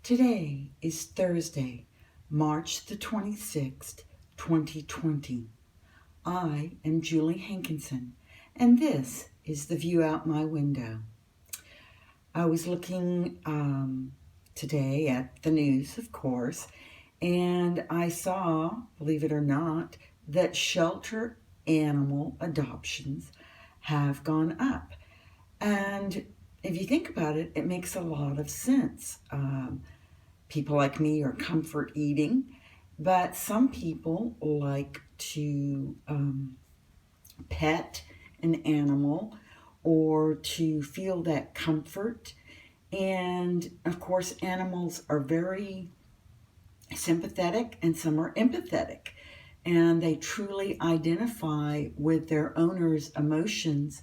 Today is Thursday, March the 26th, 2020. I am Julie Hankinson, and this is the view out my window. I was looking today at the news, of course, and I saw, believe it or not, that shelter animal adoptions have gone up. And if you think about it, it makes a lot of sense. People like me are comfort eating, but some people like to pet an animal or to feel that comfort. And of course, animals are very sympathetic and some are empathetic, and they truly identify with their owner's emotions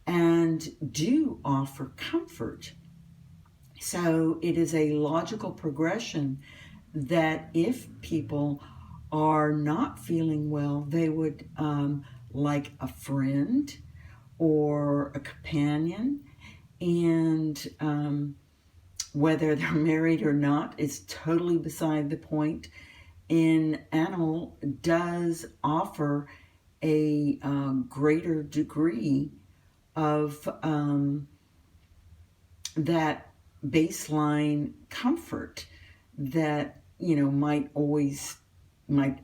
and do offer comfort. So it is a logical progression that if people are not feeling well, they would like a friend or a companion. And whether they're married or not is totally beside the point. An animal does offer a greater degree of that baseline comfort that might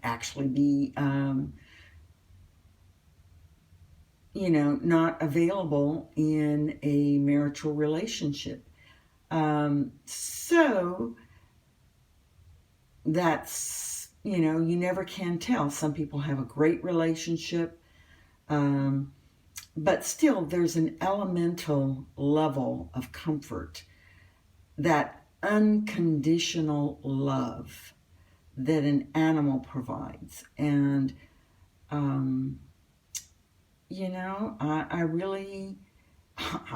actually be not available in a marital relationship. So that's, you never can tell. Some people have a great relationship, but still there's an elemental level of comfort, that unconditional love that an animal provides. And, I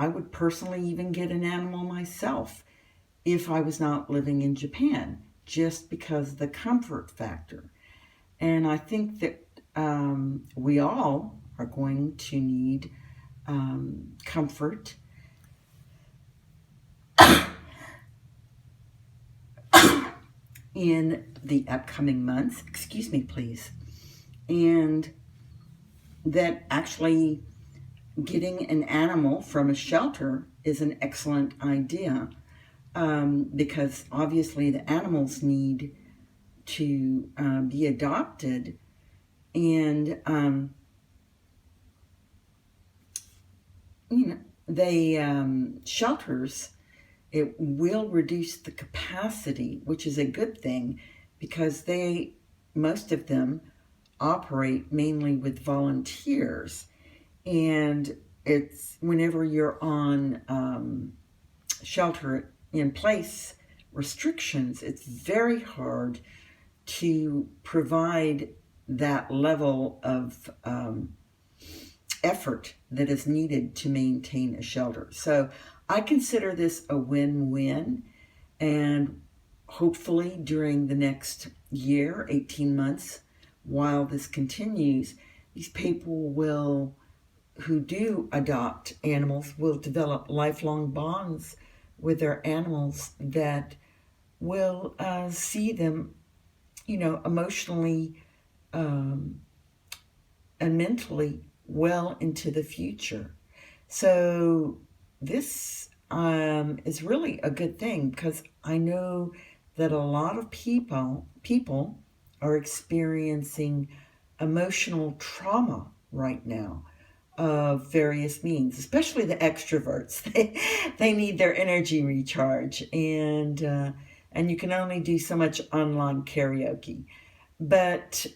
would personally even get an animal myself if I was not living in Japan, just because of the comfort factor. And I think that we all are going to need comfort in the upcoming months. Excuse me, please. And that actually getting an animal from a shelter is an excellent idea, because obviously the animals need to be adopted, and shelters, it will reduce the capacity, which is a good thing, because most of them operate mainly with volunteers. And it's whenever you're on shelter in place restrictions, it's very hard to provide that level of effort that is needed to maintain a shelter. So I consider this a win-win, and hopefully during the next year, 18 months, while this continues, these people who do adopt animals will develop lifelong bonds with their animals that will see them, emotionally and mentally well into the future. So this is really a good thing, because I know that a lot of people are experiencing emotional trauma right now of various means, especially the extroverts. They need their energy recharge, and you can only do so much online karaoke. But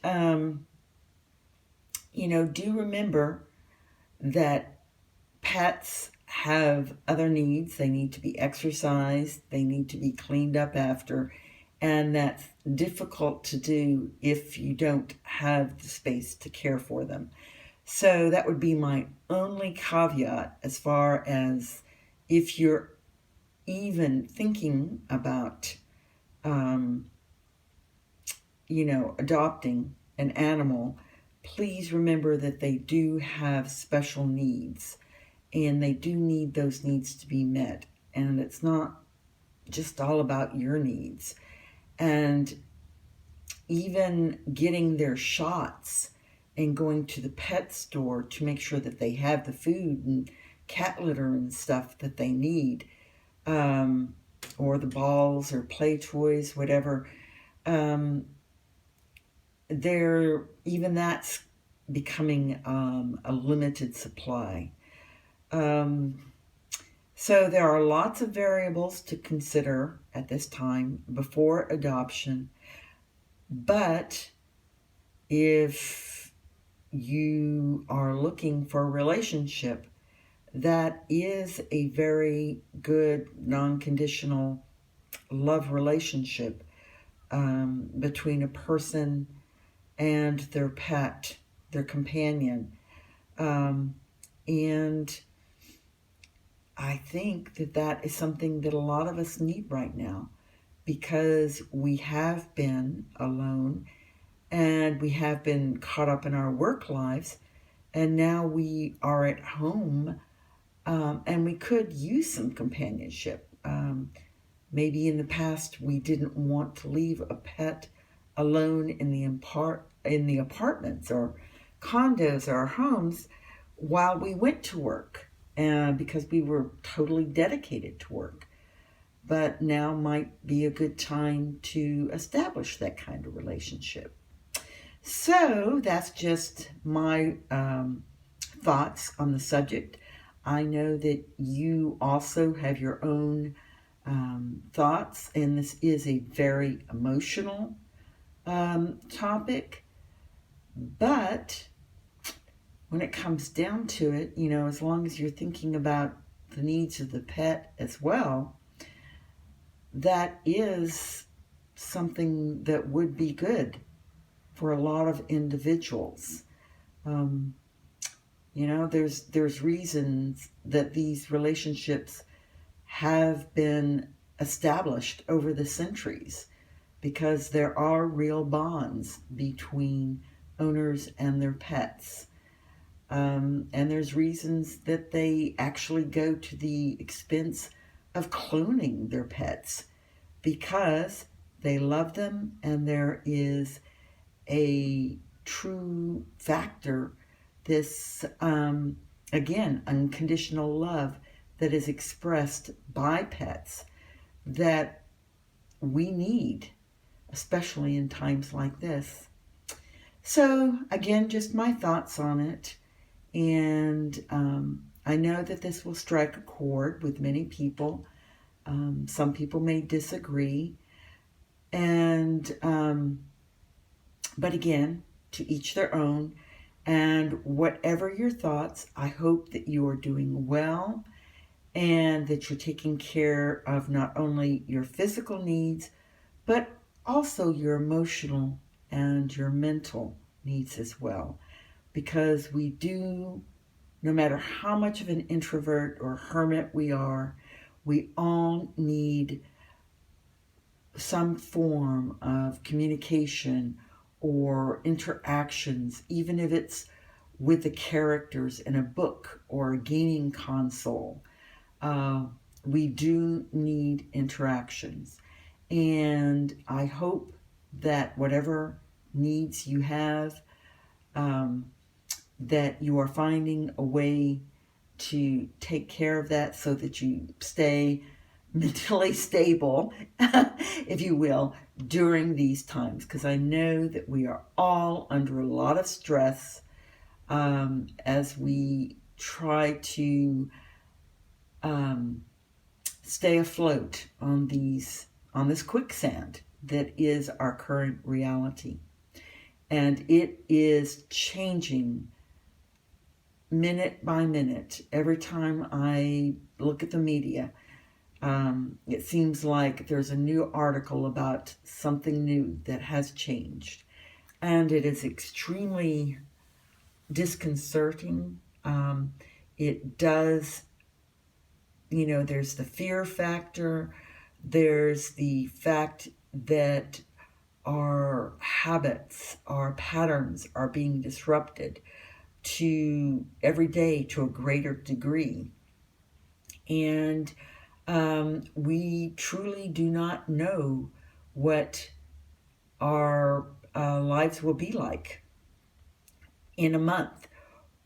do remember that pets have other needs. They need to be exercised, they need to be cleaned up after, and that's difficult to do if you don't have the space to care for them. So that would be my only caveat, as far as if you're even thinking about adopting an animal. Please remember that they do have special needs, and they do need those needs to be met. And it's not just all about your needs. And even getting their shots and going to the pet store to make sure that they have the food and cat litter and stuff that they need, or the balls or play toys, whatever. Even that's becoming a limited supply. So there are lots of variables to consider at this time before adoption. But if you are looking for a relationship that is a very good non-conditional love relationship between a person and their pet, their companion, and I think that is something that a lot of us need right now, because we have been alone and we have been caught up in our work lives, and now we are at home, and we could use some companionship. Maybe in the past we didn't want to leave a pet alone in the apartments or condos or homes while we went to work, because we were totally dedicated to work. But now might be a good time to establish that kind of relationship. So that's just my thoughts on the subject. I know that you also have your own thoughts, and this is a very emotional topic. But when it comes down to it, as long as you're thinking about the needs of the pet as well, that is something that would be good for a lot of individuals. There's reasons that these relationships have been established over the centuries, because there are real bonds between owners and their pets. And there's reasons that they actually go to the expense of cloning their pets, because they love them, and there is a true factor, this, again, unconditional love that is expressed by pets that we need, especially in times like this. So, again, just my thoughts on it. And I know that this will strike a chord with many people. Some people may disagree. And, but again, to each their own. And whatever your thoughts, I hope that you are doing well, and that you're taking care of not only your physical needs, but also your emotional and your mental needs as well. Because we do, no matter how much of an introvert or hermit we are, we all need some form of communication or interactions, even if it's with the characters in a book or a gaming console. We do need interactions. And I hope that whatever needs you have, that you are finding a way to take care of that, so that you stay mentally stable, if you will, during these times. Because I know that we are all under a lot of stress as we try to stay afloat on this quicksand that is our current reality. And it is changing minute by minute. Every time I look at the media, it seems like there's a new article about something new that has changed. And it is extremely disconcerting. It does, there's the fear factor. There's the fact that our habits, our patterns are being disrupted every day to a greater degree. And We truly do not know what our lives will be like in a month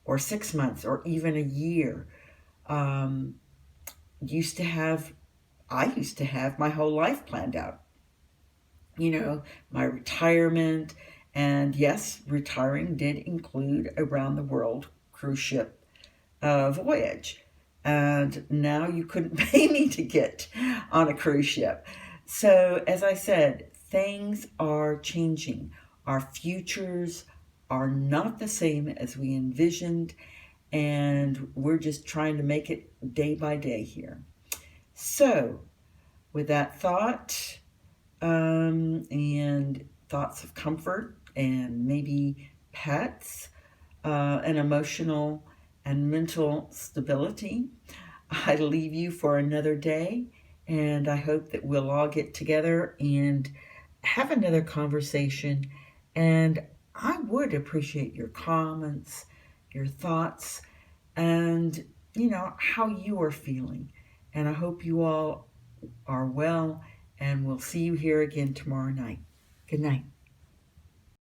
or 6 months or even a year. Um, used to have I used to have my whole life planned out. My retirement, and yes, retiring did include a round the world cruise ship voyage. And now you couldn't pay me to get on a cruise ship. So, as I said, things are changing. Our futures are not the same as we envisioned, and we're just trying to make it day by day here. So, with that thought, and thoughts of comfort and maybe pets, and emotional and mental stability, I leave you for another day, and I hope that we'll all get together and have another conversation. And I would appreciate your comments, your thoughts, and how you are feeling. And I hope you all are well, and we'll see you here again tomorrow night. Good night.